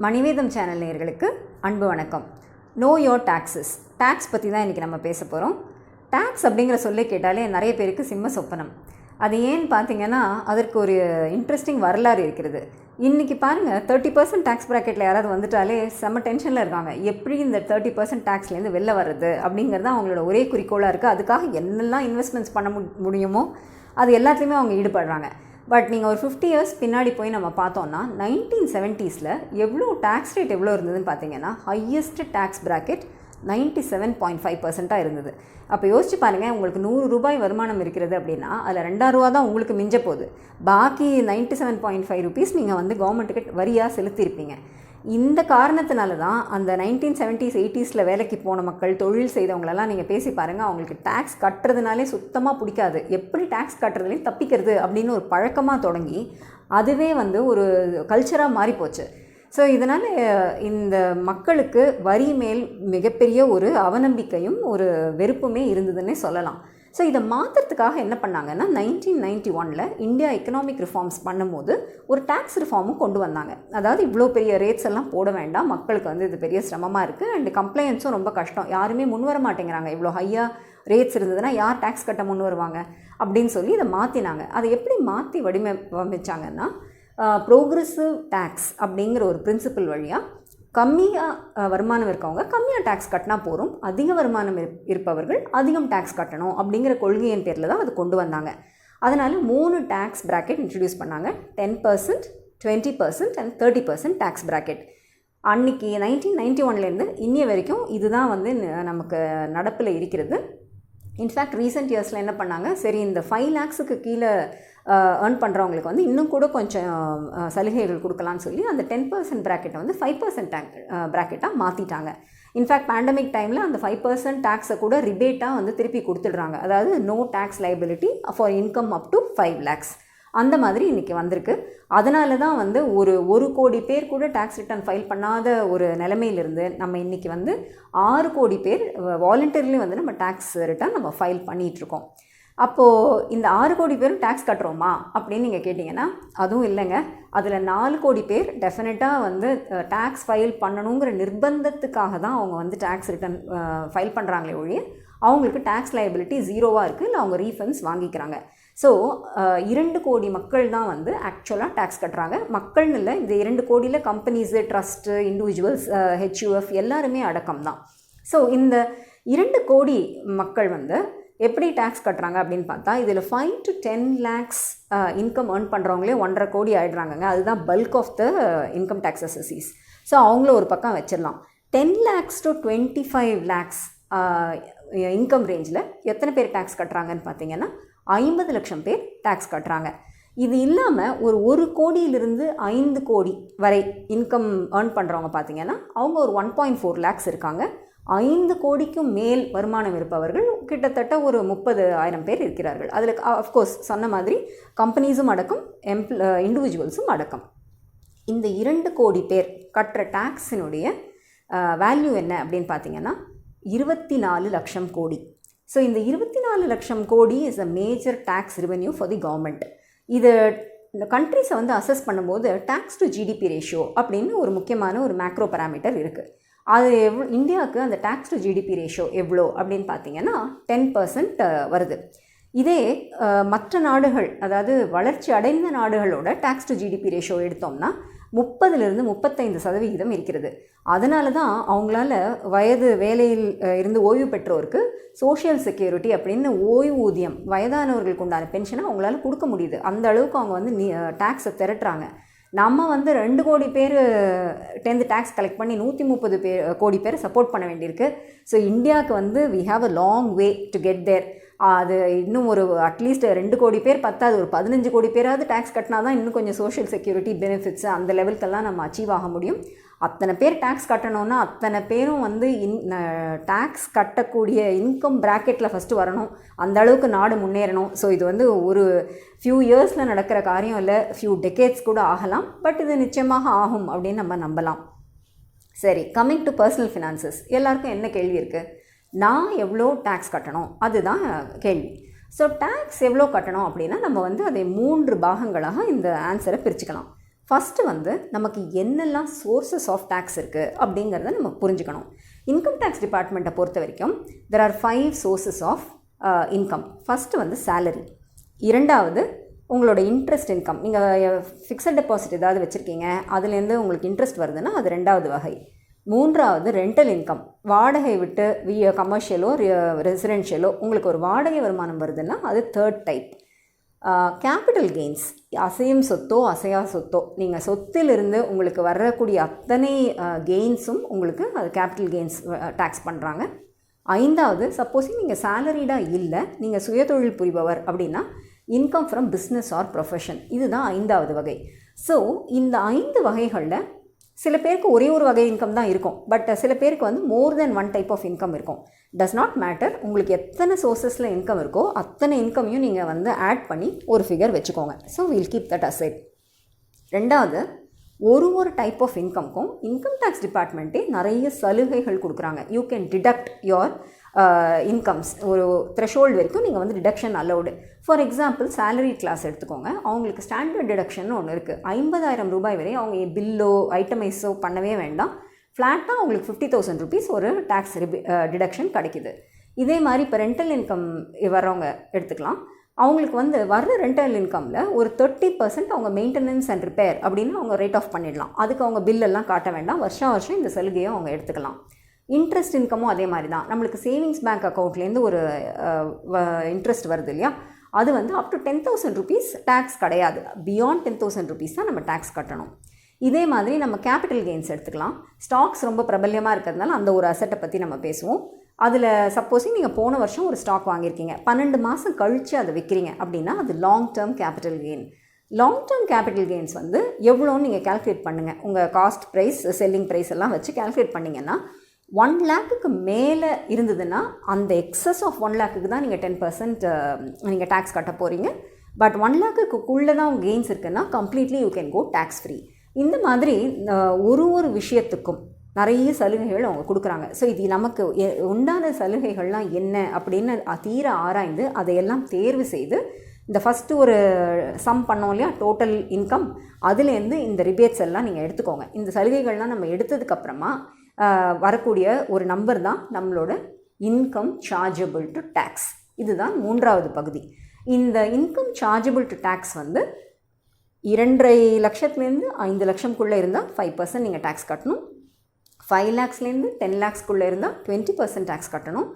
மணிவேதம் channel நேயர்களுக்கு அன்பு வணக்கம். நோ யோர் டாக்ஸஸ், டேக்ஸ் பற்றி தான் இன்றைக்கி நம்ம பேச போகிறோம். டேக்ஸ் அப்படிங்கிற சொல்லே கேட்டாலே நிறைய பேருக்கு சிம்ம சொப்பனம். அது ஏன்னு பார்த்தீங்கன்னா அதற்கு ஒரு இன்ட்ரெஸ்டிங் வரலாறு இருக்கிறது. இன்றைக்கி பாருங்கள், 30% டேக்ஸ் ப்ராக்கெட்டில் யாராவது வந்துட்டாலே செம்ம டென்ஷனில் இருக்காங்க. எப்படி இந்த 30% டேக்ஸ்லேருந்து வெளில வர்றது அப்படிங்கிறது அவங்களோட ஒரே குறிக்கோளாக இருக்குது. அதுக்காக என்னெல்லாம் இன்வெஸ்ட்மெண்ட்ஸ் பண்ண முடியுமோ அது எல்லாத்துலேயுமே அவங்க ஈடுபடுறாங்க. பட் நீங்கள் ஒரு 50 இயர்ஸ் பின்னாடி போய் நம்ம பார்த்தோன்னா 1970s எவ்வளோ டேக்ஸ் ரேட் எவ்வளோ இருந்ததுன்னு பார்த்தீங்கன்னா ஹையஸ்ட் டேக்ஸ் ப்ராக்கெட் 97.5% இருந்தது. அப்போ யோசிச்சு பாருங்கள், உங்களுக்கு 100 ரூபாய் வருமானம் இருக்கிறது அப்படின்னா அதில் 2 ரூபா தான் உங்களுக்கு மிஞ்ச போகுது. பாக்கி 97.5 ருபீஸ் நீங்கள் வந்து கவர்மெண்ட்டுக்கு வரியாக செலுத்தியிருப்பீங்க. இந்த காரணத்தினால தான் அந்த 1970s 80s வேலைக்கு போன மக்கள், தொழில் செய்தவங்களெல்லாம் நீங்கள் பேசி பாருங்கள், அவங்களுக்கு டேக்ஸ் கட்டுறதுனாலே சுத்தமாக பிடிக்காது. எப்படி டேக்ஸ் கட்டுறதுலேயும் தப்பிக்கிறது அப்படின்னு ஒரு பழக்கமாக தொடங்கி அதுவே வந்து ஒரு கல்ச்சராக மாறிப்போச்சு. ஸோ இதனால் இந்த மக்களுக்கு வரி மேல் மிகப்பெரிய ஒரு அவநம்பிக்கையும் ஒரு வெறுப்புமே இருந்ததுன்னே சொல்லலாம். ஸோ இதை மாற்றுறதுக்காக என்ன பண்ணாங்கன்னா 1991 இந்தியா எக்கனாமிக் ரிஃபார்ம்ஸ் பண்ணும்போது ஒரு டேக்ஸ் ரிஃபார்மும் கொண்டு வந்தாங்க. அதாவது இவ்வளோ பெரிய ரேட்ஸ் எல்லாம் போட வேண்டாம், மக்களுக்கு வந்து இது பெரிய சிரமமாக இருக்குது அண்ட் கம்ப்ளைண்ட்ஸும் ரொம்ப கஷ்டம், யாருமே முன் வர மாட்டேங்கிறாங்க, இவ்வளோ ஹையாக ரேட்ஸ் இருந்ததுன்னா யார் டேக்ஸ் கட்ட முன் வருவாங்க அப்படின்னு சொல்லி இதை மாற்றினாங்க. அதை எப்படி மாற்றி வடிவமைச்சாங்கன்னா ப்ரோக்ரெசிவ் டேக்ஸ் அப்படிங்கிற ஒரு பிரின்சிபல் வழியாக கம்மியாக வருமானம் இருக்கவங்க கம்மியாக டேக்ஸ் கட்டினா போகிறோம், அதிக வருமானம் இருப்பவர்கள் அதிகம் டேக்ஸ் கட்டணும் அப்படிங்கிற கொள்கையின் பேரில் தான் அது கொண்டு வந்தாங்க. அதனால் 3 டேக்ஸ் ப்ராக்கெட் இன்ட்ரடியூஸ் பண்ணாங்க. 10%, 20% அண்ட் 30% டேக்ஸ் ப்ராக்கெட். அன்றைக்கி 1991 இன்னைய வரைக்கும் இதுதான் வந்து நமக்கு நடப்பில் இருக்கிறது. இன்ஃபேக்ட் ரீசெண்ட் இயர்ஸில் என்ன பண்ணாங்க, சரி இந்த 5 lakhsக்கு கீழே ஏர்ன் பண்ணுறவங்களுக்கு வந்து இன்னும் கூட கொஞ்சம் சலுகைகள் கொடுக்கலான்னு சொல்லி அந்த 10% ப்ராக்கெட்டை வந்து 5% ப்ராக்கெட்டாக மாற்றிட்டாங்க. இன்ஃபேக்ட் பேண்டமிக் டைமில் அந்த 5% டேக்ஸை கூட ரிபேட்டாக வந்து திருப்பி கொடுத்துடுறாங்க. அதாவது no tax liability for income up to 5 lakhs அந்த மாதிரி இன்றைக்கி வந்திருக்கு. அதனால தான் வந்து ஒரு கோடி பேர் கூட டேக்ஸ் ரிட்டர்ன் ஃபைல் பண்ணாத ஒரு நிலைமையிலிருந்து நம்ம இன்றைக்கி வந்து 6 கோடி பேர் வாலண்டரிலி வந்து நம்ம டேக்ஸ் ரிட்டர்ன் நம்ம ஃபைல் பண்ணிகிட்ருக்கோம். அப்போது இந்த 6 கோடி பேரும் டேக்ஸ் கட்டுறோமா அப்படின்னு நீங்கள் கேட்டிங்கன்னா அதுவும் இல்லைங்க. அதில் 4 கோடி பேர் டெஃபினட்டாக வந்து டேக்ஸ் ஃபைல் பண்ணணுங்கிற நிர்பந்தத்துக்காக தான் அவங்க வந்து டேக்ஸ் ரிட்டர்ன் ஃபைல் பண்ணுறாங்களே ஒழிய அவங்களுக்கு டேக்ஸ் லைபிலிட்டி 0வாக இருக்குது, இல்லை அவங்க ரீஃபண்ட்ஸ் வாங்கிக்கிறாங்க. ஸோ 2 கோடி மக்கள் தான் வந்து ஆக்சுவலாக டேக்ஸ் கட்டுறாங்க. மக்கள்னு இல்லை, இந்த 2 கோடியில் கம்பெனிஸு, ட்ரஸ்ட்டு, இண்டிவிஜுவல்ஸ், ஹெச்யூஎஃப் எல்லாருமே அடக்கம் தான். ஸோ இந்த 2 கோடி மக்கள் வந்து எப்படி டேக்ஸ் கட்டுறாங்க அப்படின்னு பார்த்தா இதில் 5 to 10 lakhs இன்கம் ஏர்ன் பண்ணுறவங்களே 1.5 கோடி ஆகிடுறாங்கங்க. அதுதான் bulk of the income tax assessees. So அவங்கள ஒரு பக்கம் வச்சிடலாம். 10 lakhs to 25 lakhs இன்கம் ரேஞ்சில் எத்தனை பேர் டேக்ஸ் கட்டுறாங்கன்னு பார்த்தீங்கன்னா 50 லட்சம் பேர் டேக்ஸ் கட்டுறாங்க. இது இல்லாமல் ஒரு கோடியிலிருந்து 5 கோடி வரை இன்கம் ஏர்ன் பண்ணுறவங்க பார்த்தீங்கன்னா அவங்க ஒரு 1.4 lakhs இருக்காங்க. 5 கோடிக்கும் மேல் வருமானம் இருப்பவர்கள் கிட்டத்தட்ட ஒரு 30,000 பேர் இருக்கிறார்கள். அதில் அஃப்கோர்ஸ் சொன்ன மாதிரி கம்பெனிஸும் அடக்கம், இண்டிவிஜுவல்ஸும் அடக்கம். இந்த 2 கோடி பேர் கட்டுற டேக்ஸினுடைய வேல்யூ என்ன அப்படின்னு பார்த்தீங்கன்னா 24 லட்சம் கோடி. ஸோ இந்த 24 லட்சம் கோடி is a major tax revenue for the government. இது இந்த கண்ட்ரிஸை வந்து அசஸ் பண்ணும்போது டேக்ஸ் டு ஜிடிபி ரேஷியோ அப்படின்னு ஒரு முக்கியமான ஒரு மேக்ரோ பேராமீட்டர் இருக்குது. அது இந்தியாவுக்கு அந்த டேக்ஸ் டு ஜிடிபி ரேஷியோ எவ்வளோ அப்படின்னு பார்த்தீங்கன்னா 10% வருது. இதே மற்ற நாடுகள், அதாவது வளர்ச்சி அடைந்த நாடுகளோட டேக்ஸ் டு ஜிடிபி ரேஷியோ எடுத்தோம்னா 30லிருந்து 35% இருக்கிறது. அதனால தான் அவங்களால வயது வேலையில் இருந்து ஓய்வு பெற்றோருக்கு சோஷியல் செக்யூரிட்டி அப்படின்னு ஓய்வூதியம், வயதானவர்களுக்கு உண்டான பென்ஷனை அவங்களால கொடுக்க முடியுது. அந்த அளவுக்கு அவங்க வந்து டேக்ஸை திரட்டுறாங்க. நம்ம வந்து 2 கோடி பேர் டேக்ஸ் கலெக்ட் பண்ணி 130 கோடி பேர் சப்போர்ட் பண்ண வேண்டியிருக்கு. ஸோ இந்தியாவுக்கு வந்து we have a long way to get there. அது இன்னும் ஒரு அட்லீஸ்ட் 2 கோடி பேர் பத்தாது, ஒரு 15 கோடி பேராவது டேக்ஸ் கட்டினா தான் இன்னும் கொஞ்சம் சோஷியல் செக்யூரிட்டி பெனிஃபிட்ஸ் அந்த லெவலுக்கெல்லாம் நம்ம அச்சீவ் ஆக முடியும். அத்தனை பேர் டேக்ஸ் கட்டணும்னா அத்தனை பேரும் வந்து டேக்ஸ் கட்டக்கூடிய இன்கம் ப்ராக்கெட்டில் ஃபஸ்ட்டு வரணும். அந்த அளவுக்கு நாடு முன்னேறணும். ஸோ இது வந்து ஒரு ஃபியூ இயர்ஸில் நடக்கிற காரியம் இல்லை, ஃபியூ டெக்கேட்ஸ் கூட ஆகலாம். பட் இது நிச்சயமாக ஆகும் அப்படின்னு நம்ம நம்பலாம். சரி, கம்மிங் டு பர்சனல் ஃபினான்சஸ், எல்லாருக்கும் என்ன கேள்வி இருக்குது? நான் எவ்வளோ டேக்ஸ் கட்டணும் அதுதான் கேள்வி. ஸோ டேக்ஸ் எவ்வளோ கட்டணும் அப்படின்னா நம்ம வந்து அதை 3 பாகங்களாக இந்த ஆன்சரை பிரிச்சுக்கலாம். ஃபஸ்ட்டு வந்து நமக்கு என்னெல்லாம் சோர்சஸ் ஆஃப் டேக்ஸ் இருக்குது அப்படிங்கிறத நம்ம புரிஞ்சுக்கணும். இன்கம் டேக்ஸ் டிபார்ட்மெண்ட்டை பொறுத்த வரைக்கும் there are 5 sources of income. First வந்து சேலரி, இரண்டாவது உங்களோட இன்ட்ரெஸ்ட் இன்கம். நீங்கள் ஃபிக்ஸட் டெபாசிட் ஏதாவது வச்சுருக்கீங்க, அதுலேருந்து உங்களுக்கு இன்ட்ரெஸ்ட் வருதுன்னா அது ரெண்டாவது வகை. மூன்றாவது ரெண்டல் இன்கம், வாடகை விட்டு கமர்ஷியலோ ரெசிடென்ஷியலோ உங்களுக்கு ஒரு வாடகை வருமானம் வருதுன்னா அது தேர்ட் டைப். கேபிட்டல் கெயின்ஸ், அசையும் சொத்தோ அசையா சொத்தோ, நீங்கள் சொத்திலிருந்து உங்களுக்கு வரக்கூடிய அத்தனை கெயின்ஸும் உங்களுக்கு அது கேபிட்டல் கெயின்ஸ் டேக்ஸ் பண்ணுறாங்க. ஐந்தாவது, சப்போஸ் நீங்கள் சேலரிடாக இல்லை, நீங்கள் சுயதொழில் புரிபவர் அப்படின்னா income from business or profession, இதுதான் ஐந்தாவது வகை. ஸோ இந்த 5 வகைகளில் சில பேருக்கு ஒரே ஒரு வகை இன்கம் தான் இருக்கும், பட் சில பேருக்கு வந்து மோர் தென் ஒன் டைப் ஆஃப் இன்கம் இருக்கும். டஸ் நாட் மேட்டர், உங்களுக்கு எத்தனை சோர்ஸஸில் இன்கம் இருக்கோ அத்தனை இன்கமையும் நீங்கள் வந்து ஆட் பண்ணி ஒரு ஃபிகர் வச்சுக்கோங்க. So will keep that aside. ரெண்டாவது, ஒரு டைப் ஆஃப் இன்கம்க்கும் இன்கம் டேக்ஸ் டிபார்ட்மெண்ட்டே நிறைய சலுகைகள் கொடுக்குறாங்க. You can deduct your incomes. ஒரு த்ரெஷோல்டு வரைக்கும் நீங்கள் வந்து deduction allowed. For example salary class எடுத்துக்கோங்க, அவங்களுக்கு ஸ்டாண்டர்ட் டிடக்ஷன் ஒன்று இருக்குது. 50,000 ரூபாய் வரை அவங்க பில்லோ ஐட்டமைஸோ பண்ணவே வேண்டாம், ஃப்ளாட்டாக அவங்களுக்கு 50,000 ருபீஸ் ஒரு டேக்ஸ் டிடக்ஷன் கிடைக்கிது. இதே மாதிரி இப்போ ரெண்டல் இன்கம் வர்றவங்க எடுத்துக்கலாம், அவங்களுக்கு வந்து வர்ற ரெண்டல் இன்கமில் ஒரு 30% அவங்க மெயின்டெனன்ஸ் அண்ட் ரிப்பேர் அப்படின்னு அவங்க ரேட் ஆஃப் பண்ணிடலாம். அதுக்கு அவங்க பில்லெல்லாம் காட்ட வேண்டாம், வருஷம் இந்த சலுகையை அவங்க எடுத்துக்கலாம். இன்ட்ரெஸ்ட் இன்கமும் அதே மாதிரி தான். நம்மளுக்கு சேவிங்ஸ் பேங்க் அக்கௌண்ட்லேருந்து ஒரு இன்ட்ரெஸ்ட் வருது இல்லையா, அது வந்து அப் டு 10,000 ருபீஸ் டேக்ஸ் கிடையாது, பியாண்ட் 10,000 ருபீஸ் தான் நம்ம டேக்ஸ் கட்டணும். இதே மாதிரி நம்ம கேபிட்டல் கெயின்ஸ் எடுத்துக்கலாம். ஸ்டாக்ஸ் ரொம்ப பிரபல்யமாக இருக்கிறதுனால அந்த ஒரு அசட்டை பற்றி நம்ம பேசுவோம். அதில் சப்போஸிங் நீங்கள் போன வருஷம் ஒரு ஸ்டாக் வாங்கியிருக்கீங்க, 12 மாதம் கழித்து அதை விற்கிறீங்க அப்படின்னா அது long term capital gain. Long term capital gains வந்து எவ்வளோன்னு நீங்கள் கால்குலேட் பண்ணுங்கள். உங்கள் காஸ்ட் ப்ரைஸ், செல்லிங் ப்ரைஸ் எல்லாம் வச்சு கால்குலேட் பண்ணிங்கன்னா 1 lakhக்கு மேலே இருந்ததுன்னா அந்த எக்ஸஸ் ஆஃப் 1 lakhக்கு தான் நீங்கள் 10% நீங்கள் டேக்ஸ் கட்ட போகிறீங்க. பட் 1 lakhக்குள்ளே தான் உங்கள் கெயின்ஸ் இருக்குன்னா completely you can go tax free. இந்த மாதிரி ஒரு விஷயத்துக்கும் நிறைய சலுகைகள் அவங்க கொடுக்குறாங்க. ஸோ இது நமக்கு உண்டான சலுகைகள்லாம் என்ன அப்படின்னு தீர ஆராய்ந்து அதையெல்லாம் தேர்வு செய்து இந்த ஃபஸ்ட்டு ஒரு சம் பண்ணோம் இல்லையா, டோட்டல் இன்கம், அதுலேருந்து இந்த ரிபேட்ஸ் எல்லாம் நீங்கள் எடுத்துக்கோங்க. இந்த சலுகைகள்லாம் நம்ம எடுத்ததுக்கப்புறமா வரக்கூடிய ஒரு நம்பர் தான் நம்மளோட இன்கம் சார்ஜபிள் டு டேக்ஸ். இதுதான் 3வது பகுதி. இந்த இன்கம் சார்ஜபிள் டு டேக்ஸ் வந்து 2.5 லட்சத்துலேருந்து 5 லட்சம்குள்ளே இருந்தால் 5% நீங்கள் டேக்ஸ் கட்டணும். 5 lakhsலேருந்து 10 lakhsக்குள்ளே இருந்தால் 20% டேக்ஸ் கட்டணும்.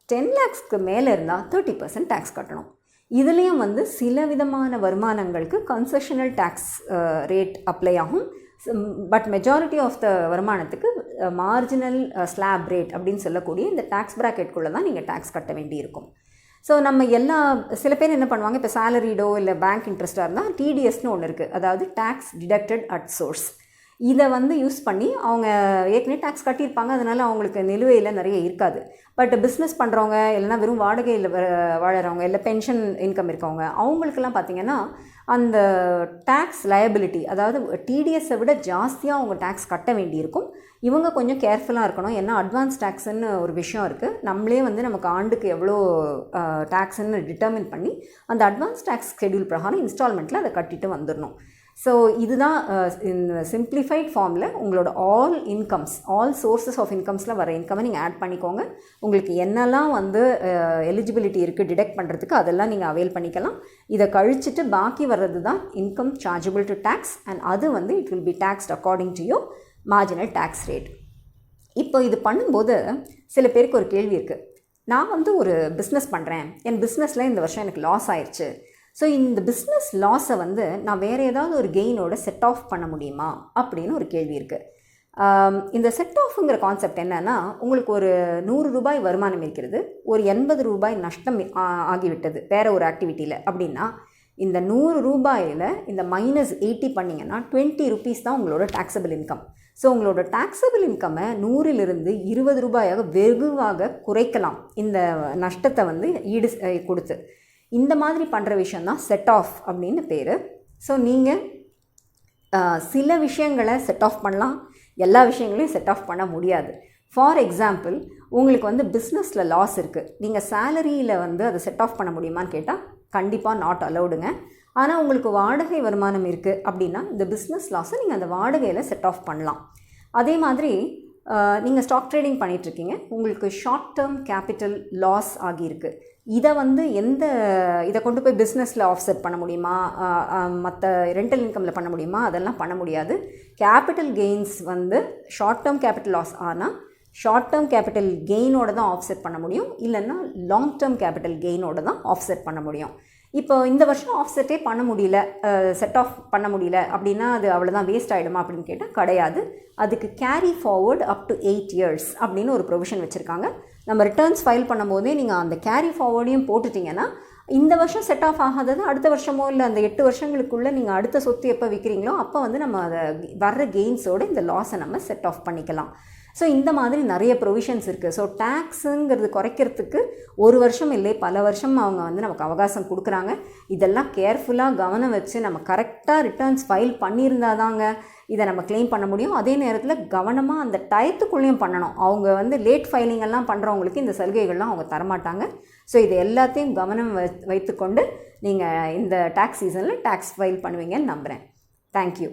10 lakhsக்கு மேலே இருந்தால் 30% டேக்ஸ் கட்டணும். இதுலேயும் வந்து சில விதமான வருமானங்களுக்கு கன்செஷனல் டேக்ஸ் ரேட் அப்ளை ஆகும். பட் மெஜாரிட்டி ஆஃப் த வருமானத்துக்கு மார்ஜினல் ஸ்லாப் ரேட் அப்படின்னு சொல்லக்கூடிய இந்த டேக்ஸ் ப்ராக்கெட்குள்ளே தான் நீங்கள் டேக்ஸ் கட்ட வேண்டியிருக்கும். ஸோ நம்ம சில பேர் என்ன பண்ணுவாங்க, இப்போ சேலரிடோ இல்லை பேங்க் இன்ட்ரெஸ்ட்டாக இருந்தால் டிடிஎஸ்னு ஒன்று இருக்குது, அதாவது டேக்ஸ் டிடக்டட் அட் சோர்ஸ். இதை வந்து யூஸ் பண்ணி அவங்க ஏற்கனவே டேக்ஸ் கட்டியிருப்பாங்க, அதனால் அவங்களுக்கு நிலுவையில் நிறைய இருக்காது. பட் பிஸ்னஸ் பண்ணுறவங்க இல்லைனா வெறும் வாடகையில் வாழறவங்க இல்லை பென்ஷன் இன்கம் இருக்கவங்க அவங்களுக்கெல்லாம் பார்த்திங்கன்னா அந்த டேக்ஸ் லயபிலிட்டி, அதாவது டிடிஎஸை விட ஜாஸ்தியாக அவங்க டேக்ஸ் கட்ட வேண்டியிருக்கும். இவங்க கொஞ்சம் கேர்ஃபுல்லாக இருக்கணும். ஏன்னா அட்வான்ஸ் டேக்ஸுன்னு ஒரு விஷயம் இருக்குது. நம்மளே வந்து நமக்கு ஆண்டுக்கு எவ்வளோ டேக்ஸுன்னு டிட்டர்மின் பண்ணி அந்த அட்வான்ஸ் டேக்ஸ் ஷெட்யூல் பிரகாரம் இன்ஸ்டால்மெண்ட்டில் அதை கட்டிட்டு வந்துடணும். ஸோ இதுதான் இந்த சிம்பிளிஃபைட் ஃபார்மில் உங்களோட all incomes, all sources of இன்கம்ஸில் வர இன்கம்மை நீங்கள் ஆட் பண்ணிக்கோங்க. உங்களுக்கு என்னெல்லாம் வந்து எலிஜிபிலிட்டி இருக்குது டிடெக்ட் பண்ணுறதுக்கு அதெல்லாம் நீங்கள் அவைல் பண்ணிக்கலாம். இதை கழிச்சிட்டு பாக்கி வர்றது தான் income chargeable to tax, and அது வந்து it will be taxed according to your marginal tax rate. இப்போ இது பண்ணும்போது சில பேருக்கு ஒரு கேள்வி இருக்குது, நான் வந்து ஒரு பிஸ்னஸ் பண்ணுறேன், என் பிஸ்னஸில் இந்த வருஷம் எனக்கு லாஸ் ஆயிடுச்சு. ஸோ இந்த பிஸ்னஸ் லாஸை வந்து நான் வேறு ஏதாவது ஒரு கெயினோட செட் ஆஃப் பண்ண முடியுமா அப்படின்னு ஒரு கேள்வி இருக்குது. இந்த செட் ஆஃப்ங்கிற கான்செப்ட் என்னென்னா, உங்களுக்கு ஒரு 100 ரூபாய் வருமானம் இருக்கிறது, ஒரு 80 ரூபாய் நஷ்டம் ஆகிவிட்டது வேறு ஒரு ஆக்டிவிட்டியில் அப்படின்னா, இந்த 100 ரூபாயில் இந்த -80 பண்ணிங்கன்னா 20 ருபீஸ் தான் உங்களோட டேக்ஸபிள் இன்கம். ஸோ உங்களோட டேக்ஸபிள் இன்கம்மை 100லிருந்து 20 ரூபாயாக வெகுவாக குறைக்கலாம் இந்த நஷ்டத்தை வந்து ஈடு கொடுத்து. இந்த மாதிரி பண்ணுற விஷயந்தான் செட் ஆஃப் அப்படின்னு பேர். ஸோ நீங்கள் சில விஷயங்களை செட் ஆஃப் பண்ணலாம், எல்லா விஷயங்களையும் செட் ஆஃப் பண்ண முடியாது. ஃபார் எக்ஸாம்பிள், உங்களுக்கு வந்து பிஸ்னஸில் லாஸ் இருக்குது, நீங்கள் சேலரியில் வந்து அதை செட் ஆஃப் பண்ண முடியுமான்னு கேட்டால் கண்டிப்பாக நாட் அலௌடுங்க. ஆனால் உங்களுக்கு வாடகை வருமானம் இருக்குது அப்படின்னா இந்த பிஸ்னஸ் லாஸை நீங்கள் அந்த வாடகையில் செட் ஆஃப் பண்ணலாம். அதே மாதிரி நீங்கள் ஸ்டாக் ட்ரேடிங் பண்ணிகிட்ருக்கீங்க, உங்களுக்கு ஷார்ட் டேர்ம் கேபிட்டல் லாஸ் ஆகியிருக்கு. இதை கொண்டு போய் பிஸ்னஸில் ஆஃப்செட் பண்ண முடியுமா, மற்ற ரெண்டல் இன்கமில் பண்ண முடியுமா? அதெல்லாம் பண்ண முடியாது. Capital gains short term capital loss ஆனால் ஷார்ட் டேர்ம் கேபிட்டல் கெயினோட தான் ஆஃப்செட் பண்ண முடியும், இல்லைன்னா லாங் டேர்ம் கேபிட்டல் கெயினோட தான் ஆஃப்செட் பண்ண முடியும். இப்போ இந்த வருஷம் ஆஃப்செட்டே பண்ண முடியல, செட் ஆஃப் பண்ண முடியல அப்படின்னா அது அவ்வளோதான் வேஸ்ட் ஆகிடுமா அப்படின்னு கேட்டால் கிடையாது. அதுக்கு carry forward up to 8 years அப்படின்னு ஒரு ப்ரொவிஷன் வச்சுருக்காங்க. நம்ம ரிட்டர்ன்ஸ் ஃபைல் பண்ணும்போதே நீங்கள் அந்த கேரி ஃபார்வர்டையும் போட்டுட்டிங்கன்னா இந்த வருஷம் செட் ஆஃப் ஆகாதது அடுத்த வருஷமோ இல்லை அந்த 8 வருஷங்களுக்குள்ளே நீங்கள் அடுத்த சொத்து எப்போ விற்கிறீங்களோ அப்போ நம்ம அதை வர்ற கெயின்ஸோடு இந்த லாஸை நம்ம செட் ஆஃப் பண்ணிக்கலாம். ஸோ இந்த மாதிரி நிறைய ப்ரொவிஷன்ஸ் இருக்குது. ஸோ டேக்ஸுங்கிறது குறைக்கிறதுக்கு ஒரு வருஷம் இல்லை பல வருஷம் அவங்க நமக்கு அவகாசம் கொடுக்குறாங்க. இதெல்லாம் கேர்ஃபுல்லாக கவனம் வச்சு நம்ம கரெக்டாக ரிட்டர்ன்ஸ் ஃபைல் பண்ணியிருந்தால் தாங்க இதை நம்ம கிளைம் பண்ண முடியும். அதே நேரத்தில் கவனமாக அந்த டயத்துக்குள்ளேயும் பண்ணணும். அவங்க லேட் ஃபைலிங் எல்லாம் பண்ணுறவங்களுக்கு இந்த சலுகைகள்லாம் அவங்க தரமாட்டாங்க. ஸோ இது எல்லாத்தையும் கவனம் வைத்துக்கொண்டு நீங்கள் இந்த டேக்ஸ் சீசனில் டேக்ஸ் ஃபைல் பண்ணுவீங்கன்னு நம்புகிறேன். தேங்க்யூ.